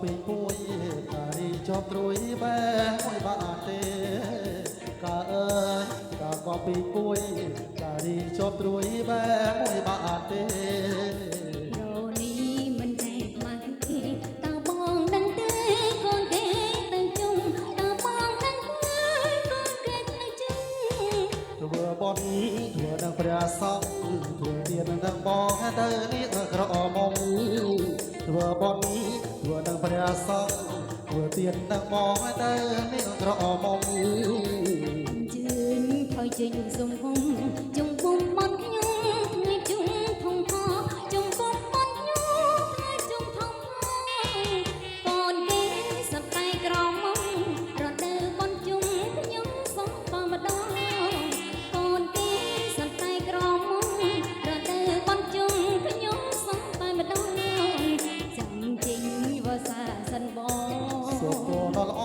ពីពួយការីជាប់ត្រួយបែមួយបាត់ទេកាអើយកាក៏ពីពួយការីជាប់ត្រួយបែមួយបាត់ទេរនេះមិនតែមកទេតើបងដឹងទេកូនគេទៅជុំតើបងដឹងទេកូនគេទៅជុំធ្វើបន់ធ្វើនឹងព្រះសង្ឃធ្វើទៀននឹងបងទៅនេះក្រមុំធ្វើបន់ធ្វើនឹងព្រះសង្ឃធ្វើទៀននឹងបងទៅនេះក្រមុំជឿនថយចេញសុំគុំជុំគុំមិនខ្ញុំថ្ងៃជុំធំផជុំគុំមិនខ្ញុំថ្ងៃជុំធំផកូនគេសត្វតែក្រមុំរដូវបន់ជុំខ្ញុំសុំបងម្ដងកូនគេសត្វតែក្រមុំរដូវបន់ជុំខ្ញុំសុំតែម្ដងចាំចេញវស្សាសិនបងសូមតនល្អ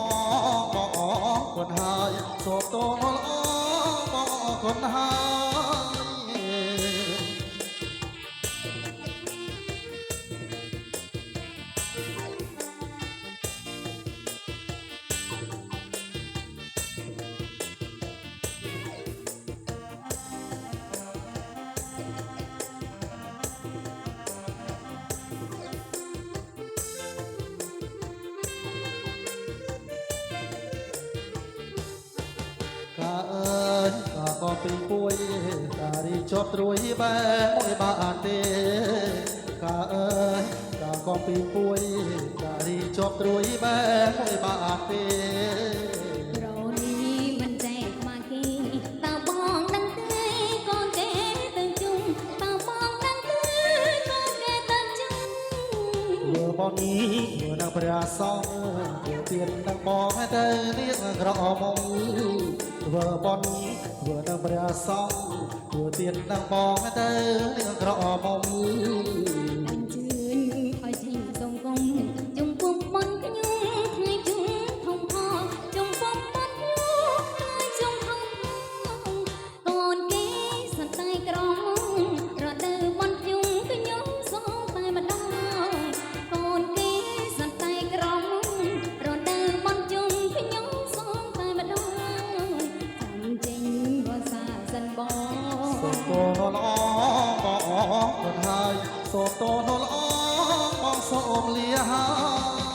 បងคนហើយសូមតនល្អបងคนកាអើយកាក៏ពីពួយការីជាប់ត្រួយបែមួយបាត់ទេកាអើយកាក៏ពីពួយការីជាប់ត្រួយបែមួយបាត់ទេរនេះមិនតែមកគេតើបងដឹងទេកូនគេទៅជុំតើបងដឹងទេកូនគេទៅជុំធ្វើបន់ធ្វើនឹងព្រះសង្ឃធ្វើទៀននឹងបងទៅនេះក្រមុំធ្វើបន់ធ្វើនឹងព្រះសង្ឃធ្វើទៀននឹងបងទៅនេះក្រមុំអញ្ជើញឲ្យចេញសុំគុំជុំពុំមិនខ្ញុំថ្ងៃជុំធំផជុំពុំមិនខ្ញុំថ្ងៃជុំធំកូនគេសន្តែក្រមុំរដូវបន់ជុំខ្ញុំសុំតែម្ដងកូនគេសន្តែក្រមុំរដូវបន់ជុំខ្ញុំសុំតែម្ដងចាំចេញវស្សាសិនបងសូមតនល្អបងคนហើយសូមតនល្អបងសូមលាហើយ